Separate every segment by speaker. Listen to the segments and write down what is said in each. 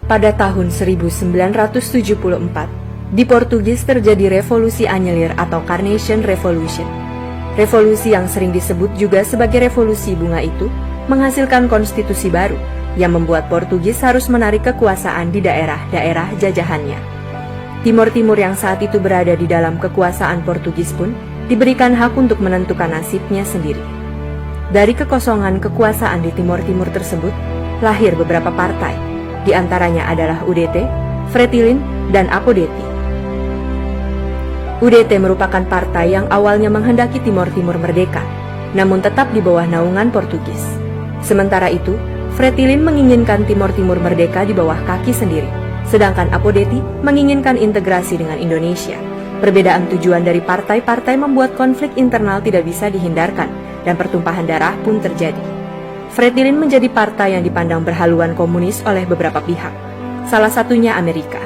Speaker 1: Pada tahun 1974, di Portugis terjadi revolusi Anyelir atau Carnation Revolution. Revolusi yang sering disebut juga sebagai revolusi bunga itu menghasilkan konstitusi baru yang membuat Portugis harus menarik kekuasaan di daerah-daerah jajahannya. Timor Timur yang saat itu berada di dalam kekuasaan Portugis pun diberikan hak untuk menentukan nasibnya sendiri. Dari kekosongan kekuasaan di Timor Timur tersebut, lahir beberapa partai. Di antaranya adalah UDT, Fretilin, dan Apodeti. UDT merupakan partai yang awalnya menghendaki Timor Timur merdeka, namun tetap di bawah naungan Portugis. Sementara itu, Fretilin menginginkan Timor Timur merdeka di bawah kaki sendiri, sedangkan Apodeti menginginkan integrasi dengan Indonesia. Perbedaan tujuan dari partai-partai membuat konflik internal tidak bisa dihindarkan, dan pertumpahan darah pun terjadi. Fretilin menjadi partai yang dipandang berhaluan komunis oleh beberapa pihak, salah satunya Amerika.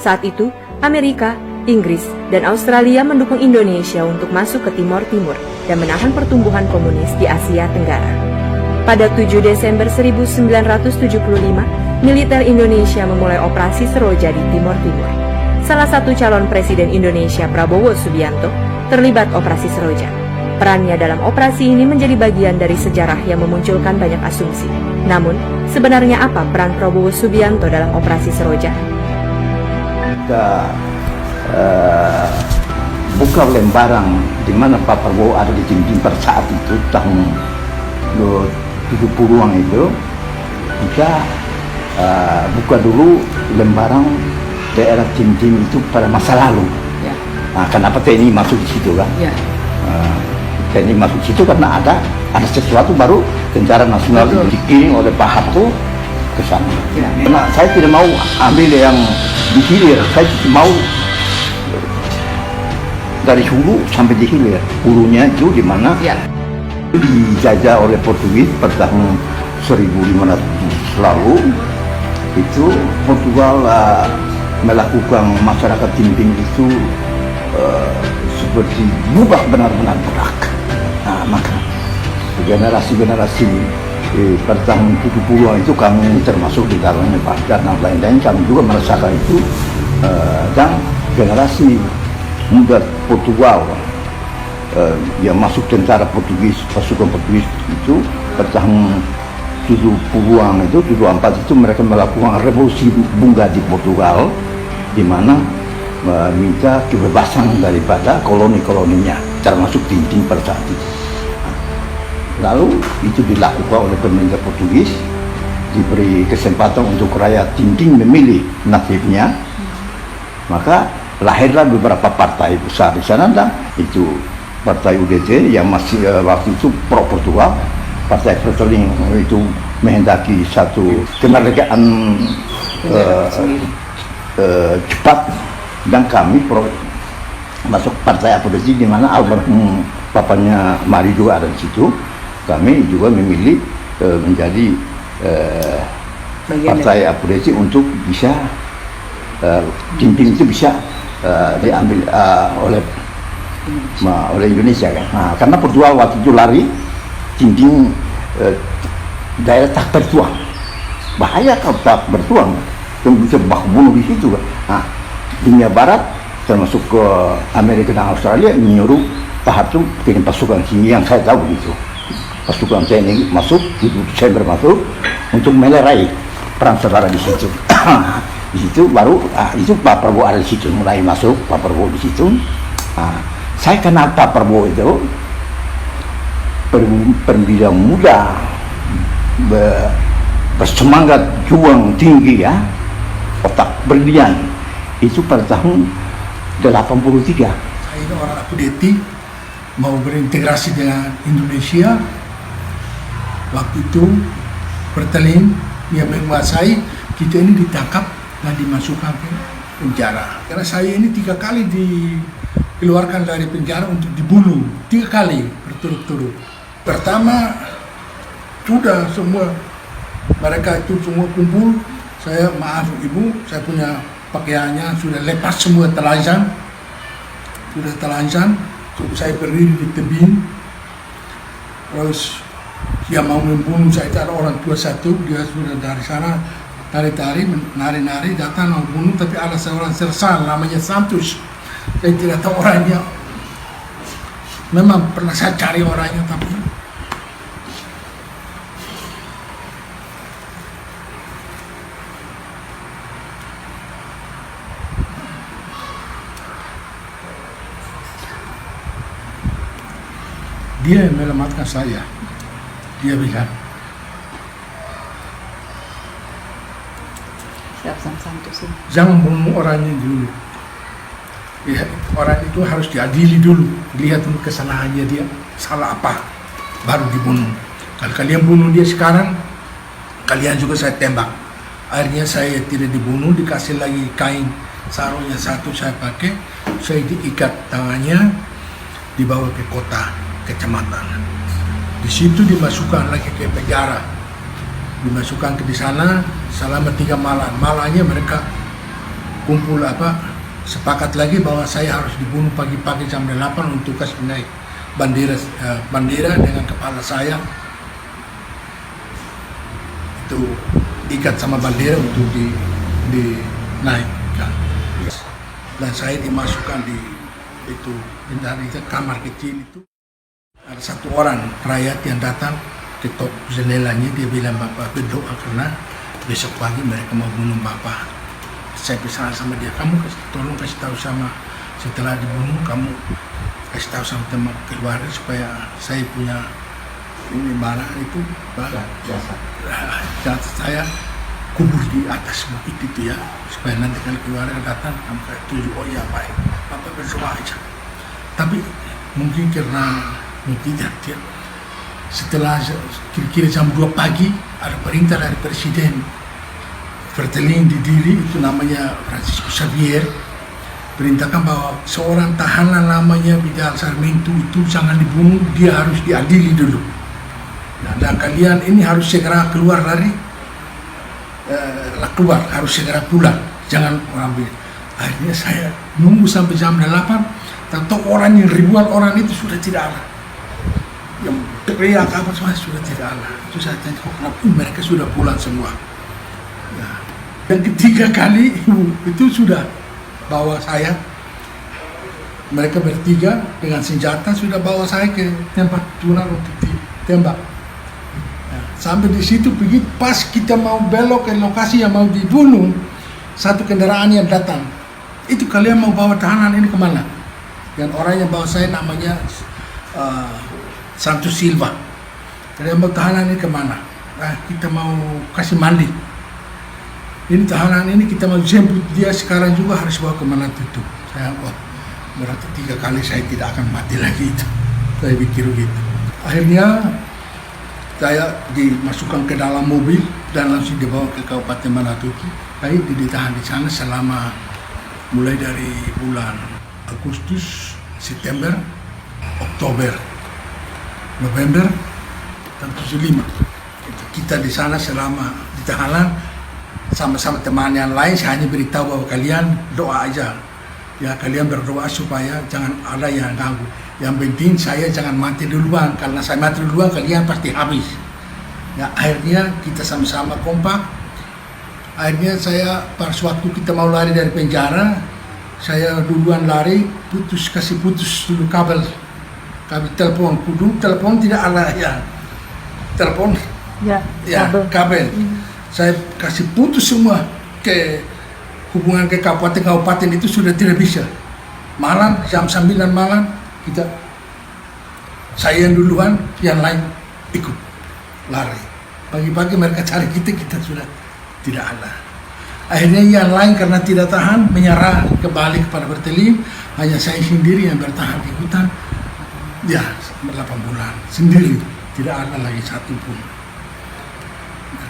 Speaker 1: Saat itu, Amerika, Inggris, dan Australia mendukung Indonesia untuk masuk ke Timor Timur dan menahan pertumbuhan komunis di Asia Tenggara. Pada 7 Desember 1975, militer Indonesia memulai operasi Seroja di Timor Timur. Salah satu calon presiden Indonesia, Prabowo Subianto, terlibat operasi Seroja. Perannya dalam operasi ini menjadi bagian dari sejarah yang memunculkan banyak asumsi. Namun, sebenarnya apa peran Prabowo Subianto dalam operasi Seroja?
Speaker 2: Kita buka lembaran di mana Pak Prabowo ada di dinding pada saat itu, tahun 70-an itu, kita buka dulu lembaran daerah dinding itu pada masa lalu. Ya. Nah, kenapa TNI masuk di situ kan? Ya. TNI masuk situ karena ada sesuatu baru tentara nasional dikirim oleh Pak Harto ke sana. Ya. Karena saya tidak mau ambil yang di hilir, saya mau dari hulu sampai di hilir. Hulunya itu di mana? Ya. Dijajah oleh Portugis pada tahun 1500 lalu. Itu Portugal melakukan masyarakat dinding itu seperti berubah benar-benar berak. Nah, maka generasi-generasi pada tahun 70-an itu kami termasuk di dalamnya Pak dan lain-lain, kami juga merasakan itu, dan generasi muda Portugal yang masuk tentara Portugis, pasukan Portugis itu pada tahun 70-an itu, 74 itu mereka melakukan revolusi bunga di Portugal, di mana meminta kebebasan daripada koloni-koloninya, termasuk dinding pada saat itu. Lalu itu dilakukan oleh pemerintah Portugis, diberi kesempatan untuk rakyat dinding memilih nasibnya, maka lahirlah beberapa partai besar di sana, dan itu partai UDT yang masih waktu itu pro Portugal, partai Fretilin itu menghendaki satu kemerdekaan cepat, dan kami masuk partai Apodeti di mana almarhum papanya Mari juga ada di situ. Kami juga memilih menjadi partai Apodeti untuk bisa dinding itu bisa diambil oleh Indonesia kan. Nah, karena Portugal waktu itu lari dinding daerah tak bertuang, bahaya kalau tak bertuang, yang bisa baku bunuh di situ kan. Nah, dunia Barat termasuk ke Amerika dan Australia menyuruh Pak Harto kirim pasukan sini, yang saya tahu begitu. Pasukan TNI masuk, itu Desember masuk untuk melerai perang saudara di situ. Di situ baru itu Pak Prabowo ada di situ, mulai masuk Pak Prabowo di situ. Saya kenal Pak Prabowo itu perwira muda, bersemangat, juang tinggi ya, otak brilian. Itu pada tahun 83.
Speaker 3: Saya ini orang Apodeti, mau berintegrasi dengan Indonesia. Waktu itu Fretilin yang menguasai, kita ini ditangkap dan dimasukkan ke penjara. Karena saya ini 3 kali dikeluarkan dari penjara untuk dibunuh, 3 kali berturut-turut. Pertama, sudah semua mereka itu semua kumpul. Saya maaf ibu, saya punya pakaiannya sudah lepas semua, telanjang, saya berdiri di tebing. Terus dia mau membunuh saya, itu ada orang tua satu, dia sudah dari sana tari-tari, nari-nari, datang mau bunuh, tapi ada seorang sersan namanya Santos. Saya tidak tahu orangnya. Memang pernah saya cari orangnya, tapi dia yang menyelamatkan saya. Dia bilang,
Speaker 4: Santos ini.
Speaker 3: jangan bunuh orangnya dulu. Ya, orang itu harus diadili dulu. Lihat dulu kesalahannya dia, salah apa, baru dibunuh. Kalau kalian bunuh dia sekarang, kalian juga saya tembak. Akhirnya saya tidak dibunuh, dikasih lagi kain sarungnya satu saya pakai, saya diikat tangannya, dibawa ke kota, kecamatan. Di situ dimasukkan lagi ke penjara, dimasukkan ke di sana selama 3 malam. Malamnya mereka kumpul sepakat lagi bahwa saya harus dibunuh pagi-pagi jam 8 untuk kasih naik bendera dengan kepala saya itu ikat sama bendera untuk dinaikkan. Dan saya dimasukkan di itu kamar kecil itu. Ada satu orang rakyat yang datang ketok jendelanya, dia bilang, "Bapak berdoa karena besok pagi mereka mau bunuh Bapak." Saya pesan sama dia, "Kamu tolong kasih tahu sama, setelah dibunuh kamu kasih tahu sama teman keluarga supaya saya punya ini barang itu jasa saya kubur di atas bukit itu ya, supaya nanti kalau keluarga datang kamu kayak tuju, oh ya baik, Bapak berdoa aja." Tapi mungkin karena tidak dia, setelah kira-kira jam 2 pagi ada perintah dari Presiden Fretilin di Dili, itu namanya Francisco Xavier, perintahkan bahwa seorang tahanan namanya Vidal Sarmiento itu jangan dibunuh, dia harus diadili dulu. Dan kalian ini harus segera keluar dari harus segera pulang, jangan ambil. Akhirnya saya nunggu sampai jam 8, tentu orang yang ribuan orang itu sudah tidak ada. Yang teriak apa semua sudah tidak ada. Itu saya tanya, kenapa mereka sudah pulang semua. Yang ketiga kali itu sudah bawa saya, mereka bertiga dengan senjata sudah bawa saya ke tempat tunar untuk ditembak. Sampai di situ pergi, pas kita mau belok ke lokasi yang mau dibunuh, satu kendaraan yang datang. Itu kalian mau bawa tahanan ini kemana? Yang orang yang bawa saya namanya Santos Silva. Kalian mau tahanan ini kemana? Nah, kita mau kasih mandi. Ini tahanan ini kita mau jemput dia sekarang juga harus bawa ke mana itu. Saya berarti 3 kali saya tidak akan mati lagi itu. Saya pikir begitu. Akhirnya saya dimasukkan ke dalam mobil dan langsung dibawa ke Kabupaten Manatuki. Saya ditahan di sana selama mulai dari bulan Agustus, September, Oktober, November, dan 75. Kita di sana selama di tahanan sama-sama teman yang lain. Saya hanya beritahu bahwa kalian doa aja ya, kalian berdoa supaya jangan ada yang ganggu. Yang penting saya jangan mati duluan, karena saya mati duluan kalian pasti habis ya. Akhirnya kita sama-sama kompak. Akhirnya saya pas waktu kita mau lari dari penjara, saya duluan lari, kasih putus dulu kabel telepon. Kudu telepon tidak ada ya, telepon ya kabel. Saya kasih putus semua ke hubungan ke kabupaten itu sudah tidak bisa. Malam jam 9 malam saya yang duluan, yang lain ikut lari. Pagi-pagi mereka cari kita sudah tidak ada. Akhirnya yang lain karena tidak tahan menyerah kembali kepada Fretilin. Hanya saya sendiri yang bertahan di hutan ya 8 bulan sendiri, tidak ada lagi satu pun.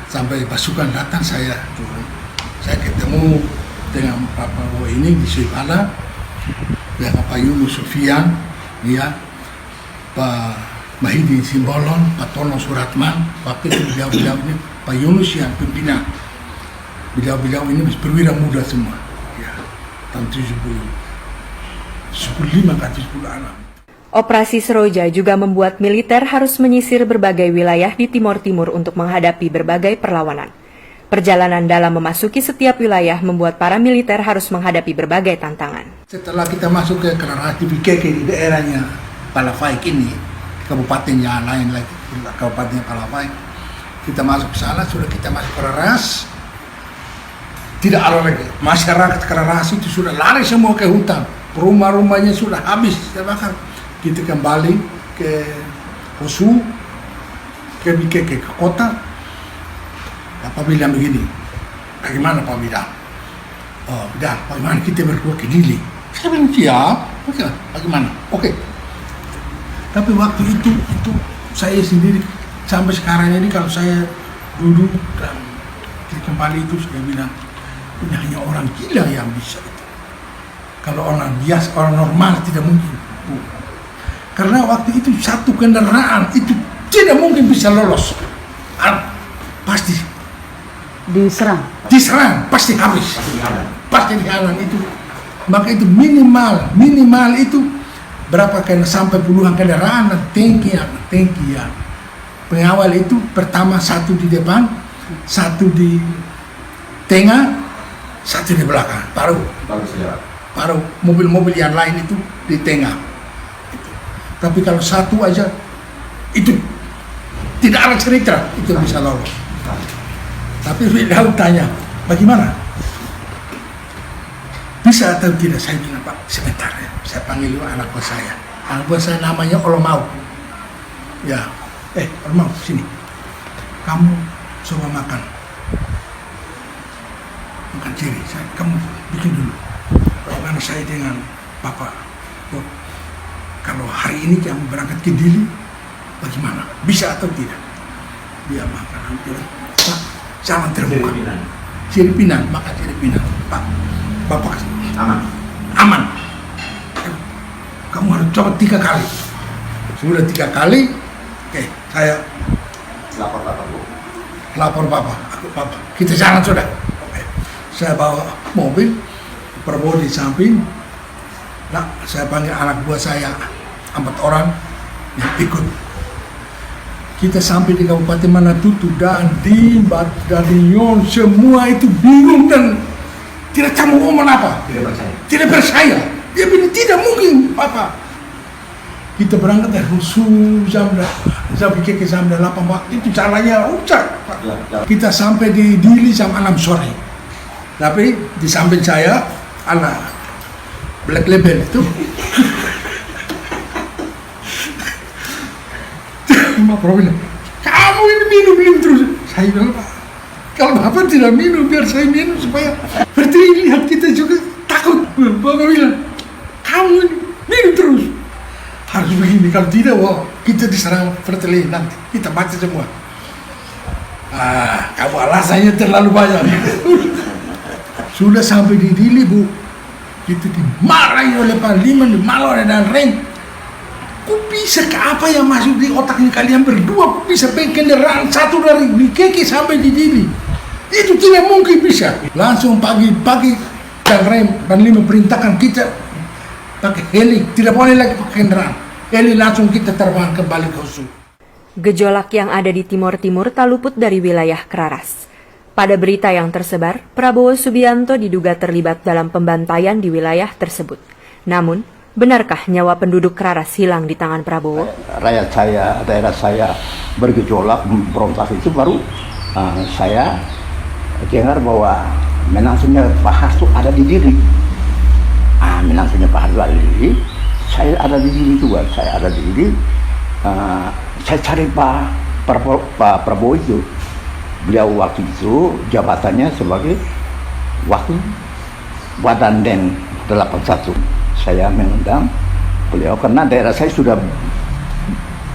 Speaker 3: Sampai pasukan datang saya ketemu dengan Pak Prabowo ini di Suipala, dengan Pak Yunus Sofian, ya, Pak Mahidi Simbolon, Pak Tono Suratman, waktu itu beliau ini Pak Yunus yang pimpinan. Beliau ini perwira muda semua, ya, tahun 75 ke 76.
Speaker 1: Operasi Seroja juga membuat militer harus menyisir berbagai wilayah di Timor Timur untuk menghadapi berbagai perlawanan. Perjalanan dalam memasuki setiap wilayah membuat para militer harus menghadapi berbagai tantangan.
Speaker 3: Setelah kita masuk ke Kararasi Bikeke di daerahnya Palafaik ini, kabupaten yang lain lagi, kabupaten Palafaik, kita masuk ke sana, sudah kita masuk ke Raras, tidak ada lagi. Masyarakat Kararasi itu sudah lari semua ke hutan, rumah-rumahnya sudah habis terbakar. Kita kembali ke Posu, ke Bikeke, ke kota. Pak bilang begini, bagaimana Pak bilang? Oh, udah, bagaimana kita berdua ke Dili? Saya bilang siap, oke, bagaimana? Oke. Tapi waktu itu saya sendiri sampai sekarang ini kalau saya duduk dan kembali itu saya bilang, ini hanya orang gila yang bisa itu. Kalau orang biasa, orang normal tidak mungkin. Karena waktu itu satu kendaraan itu tidak mungkin bisa lolos. Pasti diserang pasti habis, pasti dihalang itu. Maka itu minimal itu berapa kena sampai puluhan kendaraan dan tanki ya. Pengawal itu pertama satu di depan, satu di tengah, satu di belakang. Baru mobil-mobil yang lain itu di tengah. Tapi kalau satu aja itu tidak ada cerita itu bisa lolos. Tapi lalu tanya, bagaimana? Bisa atau tidak? Saya bilang, Pak, sebentar ya. Saya panggil anak buah saya. Anak buah saya namanya Olomau. Ya, Olomau, sini. Kamu coba makan. Makan ciri. Kamu bikin dulu. Bagaimana saya dengan Bapak? Oh, kalau hari ini kamu berangkat ke Dili, bagaimana? Bisa atau tidak? Dia makan. Pak, jangan terbuka. Siripinan, makan siripinan. Pak, Bapak aman. Kamu harus coba 3 kali. Sudah 3 kali, oke, saya lapor Bapak. Kita jalan sudah. Oke. Saya bawa mobil, Prabowo di samping. Nah, saya panggil anak buah saya 4 orang yang ikut. Kita sampai di Kabupaten Manatutu dan di Batdalion semua itu bingung dan tidak tahu ngomong apa. Tidak percaya. Dia bilang tidak mungkin Bapak. Kita berangkat dari Rusuh jam 8 waktu itu caranya ucap. Kita sampai di Dili jam 6 sore. Tapi di samping saya ada Black Label itu. Bapak bilang, kamu ini minum terus. Saya bilang, Pak, kalau Bapak tidak minum, biar saya minum supaya berarti lihat kita juga takut. Bapak bilang, kamu ini minum terus. Harus begini, kalau tidak, wah, kita diserang Vertelin nanti. Kita mati semua. Kamu alasannya terlalu banyak. Sudah sampai di Dili, Bu. Kita dimarahi oleh Panglima, dimarahi dan Reng. Kok bisa ke apa yang masuk di otaknya kalian berdua? Kok bisa pengen kendaraan satu dari Bikeke sampai di Dili? Itu tidak mungkin bisa. Langsung pagi-pagi dan Rem Panglima perintahkan kita pakai heli, tidak boleh lagi pakai kendaraan. Heli langsung kita terbang kembali ke Husu.
Speaker 1: Gejolak yang ada di Timur Timur tak luput dari wilayah Kraras. Pada berita yang tersebar, Prabowo Subianto diduga terlibat dalam pembantaian di wilayah tersebut. Namun, benarkah nyawa penduduk Kraras hilang di tangan Prabowo?
Speaker 2: Rakyat saya, daerah saya bergejolak, berontak itu baru saya dengar bahwa menantunya Pak Hasto ada di Dili. Menantunya Pak Hasto ada di Dili. Saya ada di Dili juga. Saya ada di Dili. Saya cari Pak Prabowo itu. Beliau waktu itu jabatannya sebagai waktu Badan Den 81. Saya mengundang beliau karena daerah saya sudah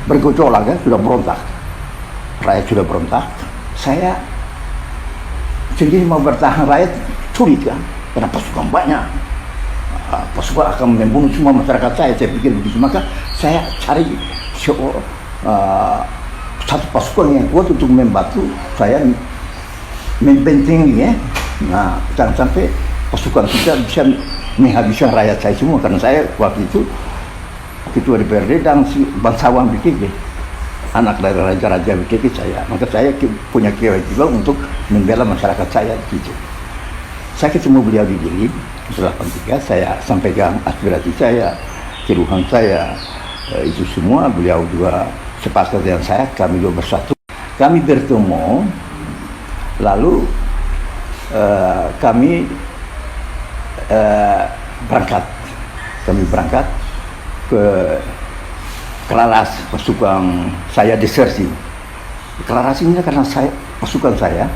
Speaker 2: bergejolak, ya, sudah berontak. Rakyat sudah berontak. Saya sendiri mau bertahan rakyat sulit kan, karena pasukan banyak. Pasukan akan membunuh semua masyarakat saya pikir begitu. Maka saya cari satu pasukan yang kuat untuk membantu saya membentengi, ya. Nah, jangan sampai pasukan kita bisa menghabiskan rakyat saya semua, karena saya waktu itu ketua DPRD dan si bangsawan Bikeke. anak dari raja-raja BKK saya. Maka saya punya kewajiban untuk membela masyarakat saya gitu. Saya ketemu beliau di Dili, setelah 83, saya sampaikan aspirasi saya, keluhan saya, itu semua beliau juga sepakat dengan saya, kami dua bersatu. Kami bertemu, lalu kami berangkat. Kami berangkat ke Kelaras, pasukan saya desersi. Kelaras ini karena pasukan saya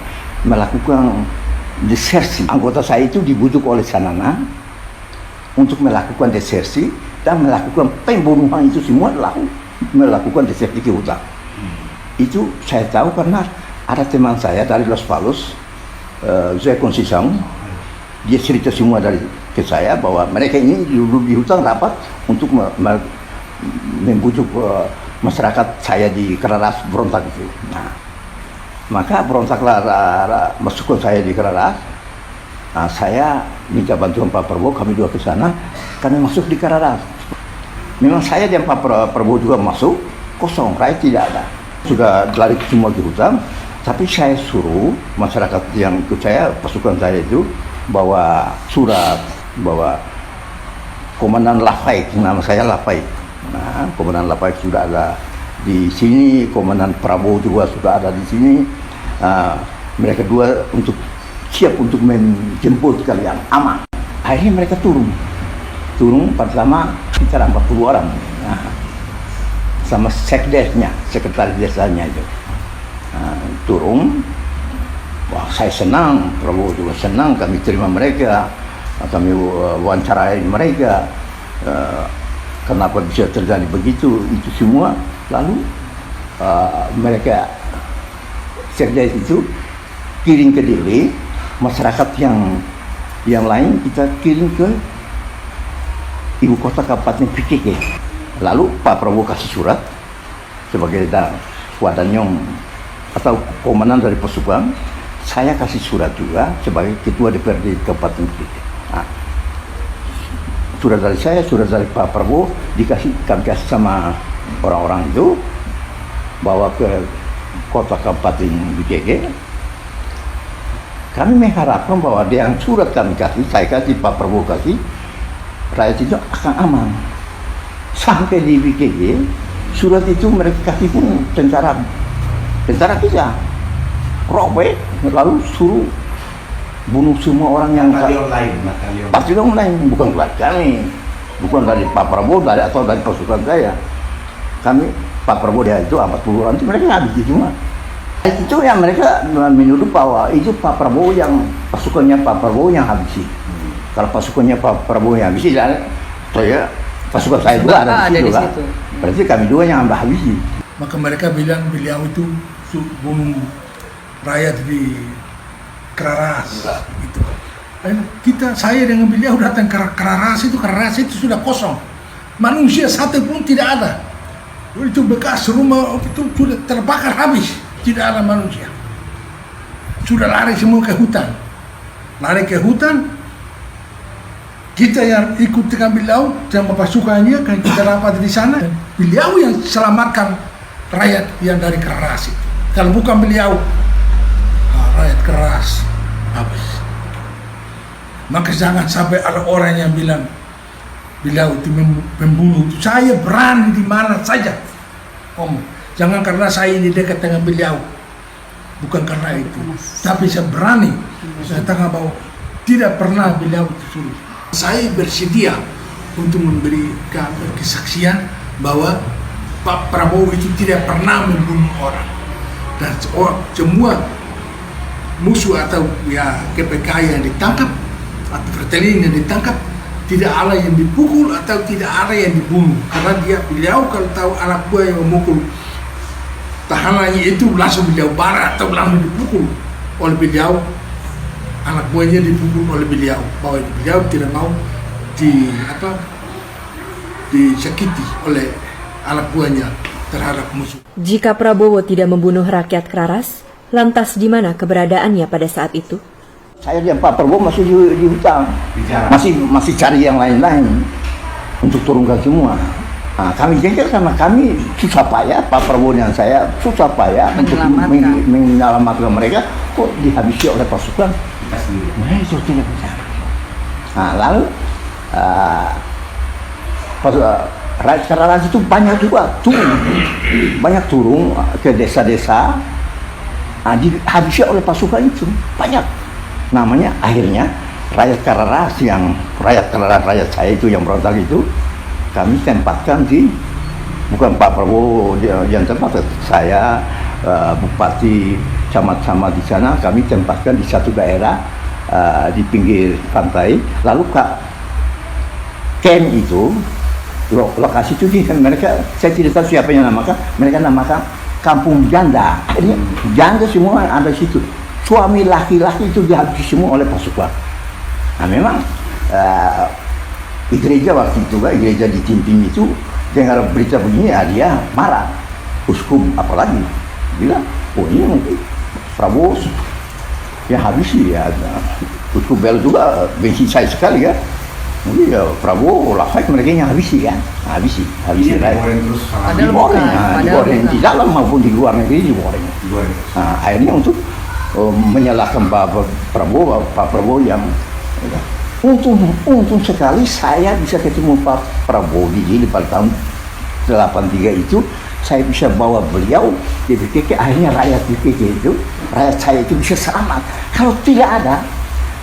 Speaker 2: melakukan desersi. Anggota saya itu dibujuk oleh Sanana untuk melakukan desersi dan melakukan pembunuhan, itu semua melakukan desersi ke hutan. Itu saya tahu karena ada teman saya dari Los Palos, Zé Conceição, dia cerita semua ke saya bahwa mereka ini dulu di hutan rapat untuk membujuk masyarakat saya di Keraras berontak itu. Nah, maka berontaklah masukkan saya di Keraras. Nah, saya minta bantuan Pak Prabowo, kami dua ke sana, kami masuk di Keraras. Memang saya dan Pak Prabowo juga masuk, kosong, rakyat tidak ada. Sudah lari semua ke hutan, tapi saya suruh masyarakat yang ikut saya, pasukan saya itu, bawa surat, bawa Komandan Lafayette, nama saya Lafayette. Nah, Komandan Lafayette sudah ada di sini, Komandan Prabowo juga sudah ada di sini. Mereka dua siap untuk menjemput kalian, aman. Akhirnya mereka turun pertama sekitar 40 orang. Nah, sama sekdesnya, sekretaris desanya itu. Turun. Wah, saya senang, Prabowo juga senang, kami terima mereka, kami wawancarai mereka. Kenapa bisa terjadi begitu, itu semua. Lalu mereka sekdes itu kirim ke Dili, masyarakat yang lain kita kirim ke ibu kota Kabupaten PKK. Lalu Pak Prabowo kasih surat sebagai Wadanyong atau komandan dari pasukan, saya kasih surat juga sebagai ketua DPRD Kabupaten PKK. Nah, surat dari saya, surat dari Pak Prabowo kami kasih sama orang-orang itu, bawa ke kota Kabupaten BKK. Kami mengharapkan bahwa yang surat kami kasih, saya kasih, Pak Prabowo kasih, rakyat itu akan aman. Sampai di BKK, surat itu mereka kasih pun tentara kita robek, lalu suruh bunuh semua orang yang batalion lain, bukan kelas kami, bukan dari Pak Prabowo atau dari pasukan saya. Kami Pak Prabowo dia itu 40 orang itu mereka habis semua. Itu yang mereka menuduh bahwa itu Pak Prabowo yang pasukannya Pak Prabowo yang habisi. Kalau pasukannya Pak Prabowo yang habisi, saya pasukan saya juga ada di situ. Berarti kami dua yang habisi.
Speaker 3: Maka mereka bilang beliau itu bunuh rakyat di Keraras gitu. Saya dengan beliau datang ke Keraras itu sudah kosong, manusia satu pun tidak ada. Itu bekas rumah itu sudah terbakar habis, tidak ada manusia. Sudah lari semua ke hutan, kita yang ikut dengan beliau sama pasukannya, kan kita rapat di sana. Beliau yang selamatkan rakyat yang dari Keraras itu. Kalau bukan beliau, rakyat Keras habis. Maka jangan sampai ada orang yang bilang beliau itu pembunuh. Saya berani di mana saja. Jangan karena saya ini dekat dengan beliau, bukan karena itu. Tapi saya berani. Saya tengah bahwa tidak pernah beliau disuruh. Saya bersedia untuk memberikan kesaksian bahwa Pak Prabowo itu tidak pernah membunuh orang. Dan semua musuh atau ya KPK yang ditangkap atau Fretilin yang ditangkap, tidak ada yang dipukul atau tidak ada yang dibunuh, karena beliau kalau tahu anak buah yang memukul tahanannya itu langsung beliau barat atau langsung dipukul oleh beliau, anak buahnya dipukul oleh beliau, bahwa beliau tidak mau disakiti oleh anak buahnya terhadap musuh.
Speaker 1: Jika Prabowo tidak membunuh rakyat Keraras, lantas di mana keberadaannya pada saat itu?
Speaker 2: Saya dan Pak Prabowo masih di hutan, masih cari yang lain-lain untuk turunkan semua. Nah, kami jengkel karena kami susah payah, Pak Prabowo dan saya susah payah untuk menyelamatkan mereka, kok dihabisi oleh pasukan. Nah, itu tidak bisa. Nah, lalu rakyat Kararas itu banyak juga turun ke desa-desa, dihabisi oleh pasukan itu banyak. Namanya akhirnya rakyat Kararas rakyat saya itu yang berontak itu, kami tempatkan bukan Pak Prabowo yang tempat, saya, bupati, camat-camat di sana, kami tempatkan di satu daerah di pinggir pantai. Lalu camp itu, lokasi itu mereka, saya tidak tahu siapa yang namakan, mereka namakan kampung janda. Akhirnya janda semua ada di situ. Suami laki-laki itu dihabisi semua oleh pasukan. Nah memang gereja waktu itu, gereja di Timping itu dengar berita begini, dia marah. Uskup apalagi bilang, oh ini mungkin Prabowo yang habisi ya. Uskup Bel juga benci saya sekali ya. Mungkin ya Prabowo lafaz mereka yang habisi kan, habisi digoreng di dalam maupun di luar negeri digoreng. Nah, akhirnya untuk menyalahkan Pak Prabowo yang untung sekali saya bisa ketemu Pak Prabowo di Jili pada tahun 83 itu. Saya bisa bawa beliau di PKK, akhirnya rakyat PKK itu, rakyat saya itu bisa selamat. Kalau tidak ada,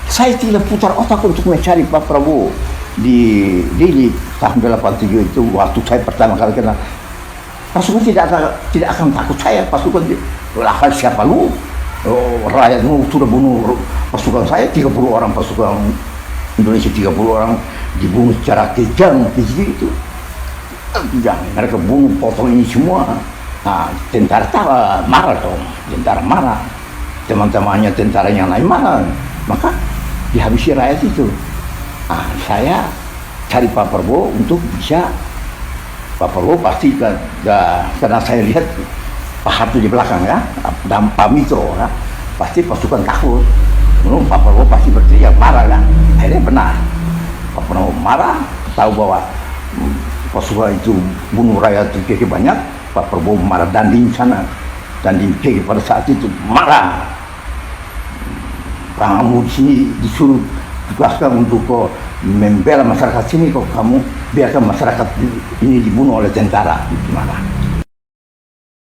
Speaker 2: saya tidak putar otak untuk mencari Pak Prabowo di tahun 83 itu. Waktu saya pertama kali kenal, pasukan tidak akan takut saya. Pasukan lakukan siapa lu? Rakyatmu sudah bunuh pasukan saya, 30 orang pasukan Indonesia, 30 orang dibunuh secara kejam itu. Mereka bunuh, potong ini semua. Nah, tentara marah dong, tentara marah, teman-temannya tentara yang lain marah, maka dihabisi rakyat itu. Nah, saya cari Pak Prabowo untuk bisa, Pak Prabowo pasti karena saya lihat Pak Harto di belakang ya, dan Pak Mitro ya, pasti pasukan takut. Pak Prabowo pasti berteriak marah kan. Akhirnya benar, Pak Prabowo marah, tahu bahwa pasukan itu bunuh rakyat PKK banyak. Pak Prabowo marah, Dandim sana, Dandim PKK pada saat itu marah. Kamu di sini disuruh tugaskan untuk membela masyarakat sini, kok kamu biarkan masyarakat ini dibunuh oleh tentara, gimana?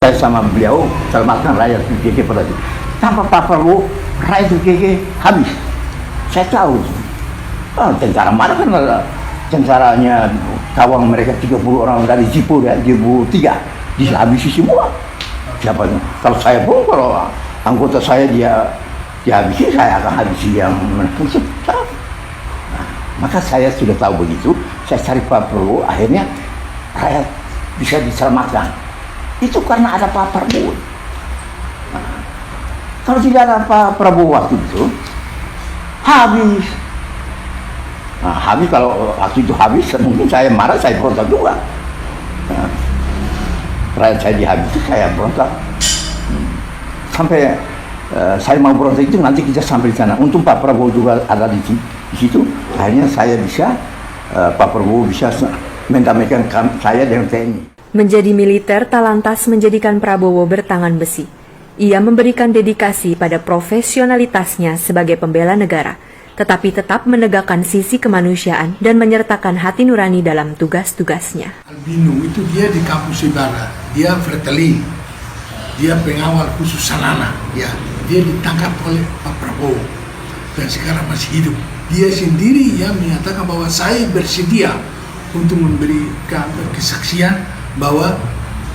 Speaker 2: Saya sama beliau selamatkan rakyat PKK pada itu. Tanpa Pak Prabowo, rakyat PKK habis. Saya tahu. Tentara marah kan, tentaranya kawang mereka 30 orang dari Jipo 3 dihabisi semua. Siapa? Kalau saya pun, kalau anggota saya dihabisi, saya akan habisi yang menang. Nah, maka saya sudah tahu begitu. Saya cari Pak Prabowo, akhirnya rakyat bisa diselamatkan. Itu karena ada Pak Prabowo. Nah, kalau tidak ada Pak Prabowo waktu itu, habis. Nah, habis, kalau waktu itu habis, mungkin saya marah, saya berontak juga. Nah, rakyat saya dihabisi, saya berontak. Sampai saya mau berontak itu nanti kita sampai di sana. Untung Pak Prabowo juga ada di situ. Akhirnya saya bisa, Pak Prabowo bisa mendamaikan saya dengan TNI.
Speaker 1: Menjadi militer tak lantas menjadikan Prabowo bertangan besi. Ia memberikan dedikasi pada profesionalitasnya sebagai pembela negara, tetapi tetap menegakkan sisi kemanusiaan dan menyertakan hati nurani dalam tugas-tugasnya.
Speaker 3: Albino itu dia di kampus Ibarat, dia Fretilin, dia pengawal khusus Sanana, ya. Dia ditangkap oleh Pak Prabowo dan sekarang masih hidup. Dia sendiri yang menyatakan bahwa saya bersedia untuk memberikan kesaksian bahwa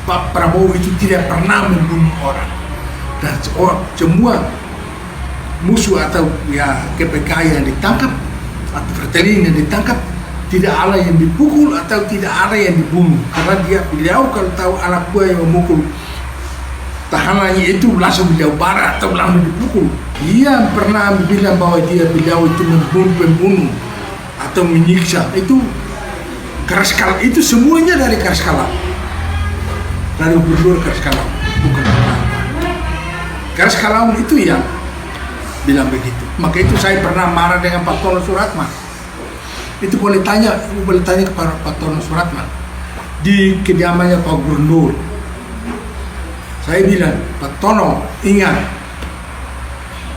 Speaker 3: Pak Prabowo itu tidak pernah membunuh orang, dan semua musuh atau ya KPK yang ditangkap atau Fretilin yang ditangkap, tidak ada yang dipukul atau tidak ada yang dibunuh, karena beliau kalau tahu anak buah yang memukul tahanannya itu langsung beliau marah atau langsung dipukul. Dia pernah bilang bahwa beliau itu membunuh pembunuh atau menyiksa, itu keras kalam, itu semuanya dari keras kalam, dari gubernur keras kalam, bukan apa. Keras kalam itu yang bilang begitu. Maka itu saya pernah marah dengan Pak Tono Suratman. Itu boleh tanya kepada Pak Tono Suratman. di kediamannya Pak Gubernur. Saya bilang, Pak Tono, ingat,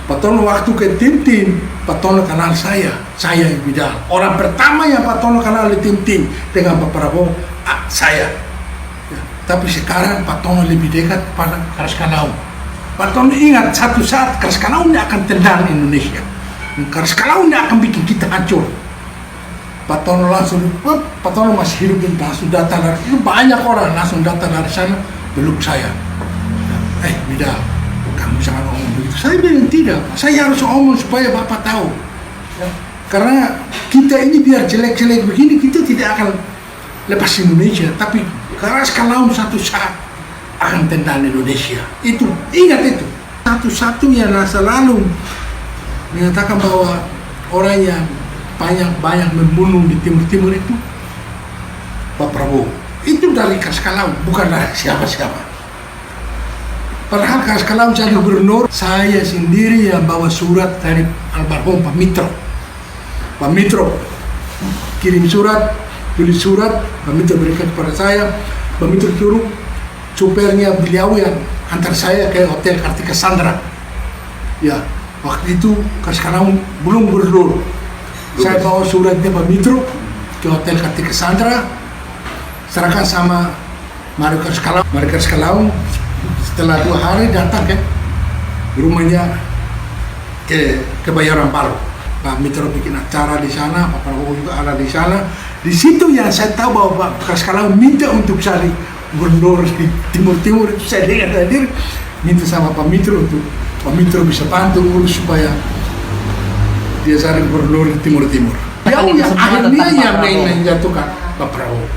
Speaker 3: Pak Tono waktu ke tim-tim, Pak Tono kenal saya yang Bidal. Orang pertama yang Pak Tono kenal di tim-tim dengan Pak Prabowo, saya. Ya, tapi sekarang Pak Tono lebih dekat pada Karskanau. Pak Tono ingat, satu saat Karskanau ini akan tendang Indonesia. Karskanau ini akan bikin kita hancur. Pak Tono langsung, Pak Tono masih hidup dan langsung datang dari itu, banyak orang langsung datang dari sana peluk saya. Bidal, kamu jangan ngomong begitu. Saya bilang tidak, saya harus ngomong supaya Bapak tahu. Ya, karena kita ini biar jelek-jelek begini, kita tidak akan lepas Indonesia. Tapi kalau satu saat akan tentang Indonesia. Itu, ingat itu. Satu-satunya selalu menyatakan bahwa orang yang banyak membunuh di Timur-Timur itu Pak Prabowo. Itu dari Karskanau, bukan dari siapa-siapa. Padahal Karskanau jadi gubernur, saya sendiri yang bawa surat dari almarhum Pak Mitro. Pak Mitro kirim surat, tulis surat, Pak Mitro berikan kepada saya. Pak Mitro suruh supirnya beliau yang antar saya ke Hotel Kartika Sandra. Ya, waktu itu Karskanau belum gubernur. Saya bawa suratnya Pak Mitro ke Hotel Kartika Sandra, serahkan sama Mari Karskanau. Setelah 2 hari datang ke rumahnya ke Kebayoran Baru. Pak Mitro bikin acara di sana, Pak Prabowo juga ada di sana. Di situ yang saya tahu bahwa Pak Karskanau minta untuk cari gubernur di Timur-Timur. Itu saya dengar hadir, minta sama Pak Mitro untuk Pak Mitro bisa bantu urus supaya dia cari gubernur di Timur-Timur. Yang akhirnya yang menjatuhkan Pak Prabowo.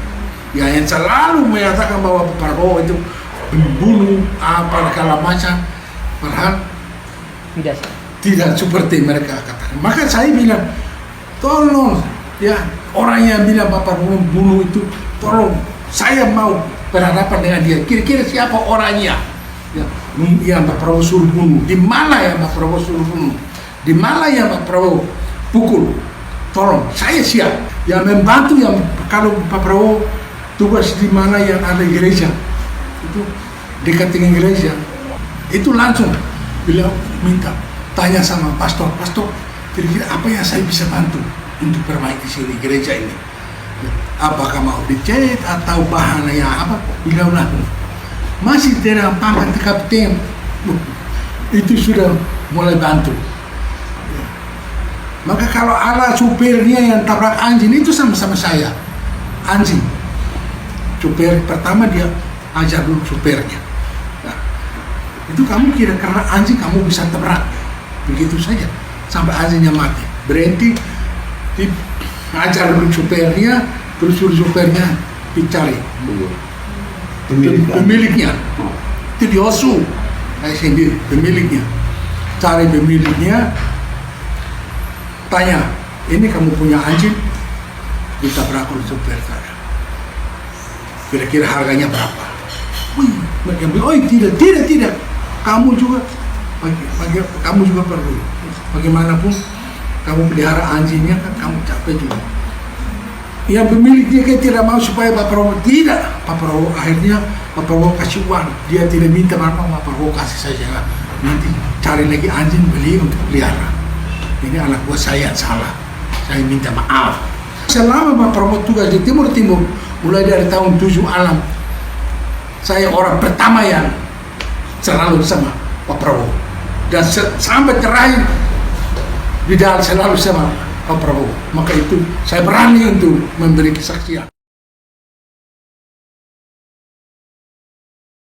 Speaker 3: Yang selalu menyatakan bahwa Pak Prabowo itu membunuh apa segala macam, padahal tidak seperti mereka katakan. Maka saya bilang, tolong ya, orang yang bilang Pak Prabowo membunuh itu, tolong saya mau berhadapan dengan dia. Kira-kira siapa orangnya? Ya, yang Pak Prabowo suruh bunuh. Di mana yang Pak Prabowo suruh bunuh? Di mana yang Pak Prabowo pukul? Tolong, saya siap. Yang membantu yang kalau Pak Prabowo tugas di mana yang ada gereja, itu dekat dengan gereja, itu langsung beliau minta tanya sama pastor, kira-kira apa yang saya bisa bantu untuk perbaiki sini gereja ini, apakah mau dicat atau bahannya apa, beliau langsung masih dengan paman kapten itu sudah mulai bantu. Maka kalau ada supirnya yang tabrak anjing, itu sama-sama saya anjing. Supir pertama dia ajar dulu supirnya. Nah, itu kamu kira karena anjing kamu bisa tabrak begitu saja sampai anjingnya mati. Berhenti, ajar dulu supirnya, terus suruh supirnya dicari pemiliknya. Itu diosu, saya sendiri pemiliknya. Cari pemiliknya, tanya, ini kamu punya anjing ditabrak oleh supir saya. Kira-kira harganya berapa? Mereka bilang, oh tidak, kamu juga perlu. Bagaimanapun kamu pelihara anjingnya kan kamu capek juga. Yang pemiliknya kan tidak mau supaya Pak Prabowo, tidak. Pak Prabowo akhirnya Pak Prabowo kasih uang, dia tidak minta apa, Pak Prabowo kasih saja. Nanti cari lagi anjing beli untuk pelihara. Ini anak buah saya yang salah, saya minta maaf. Selama Pak Prabowo tugas di Timur-Timur, mulai dari tahun 7 Alam, saya orang pertama yang selalu sama Pak Prabowo. Dan sampai terakhir, Bidal selalu sama Pak Prabowo. Maka itu saya berani untuk memberi kesaksian.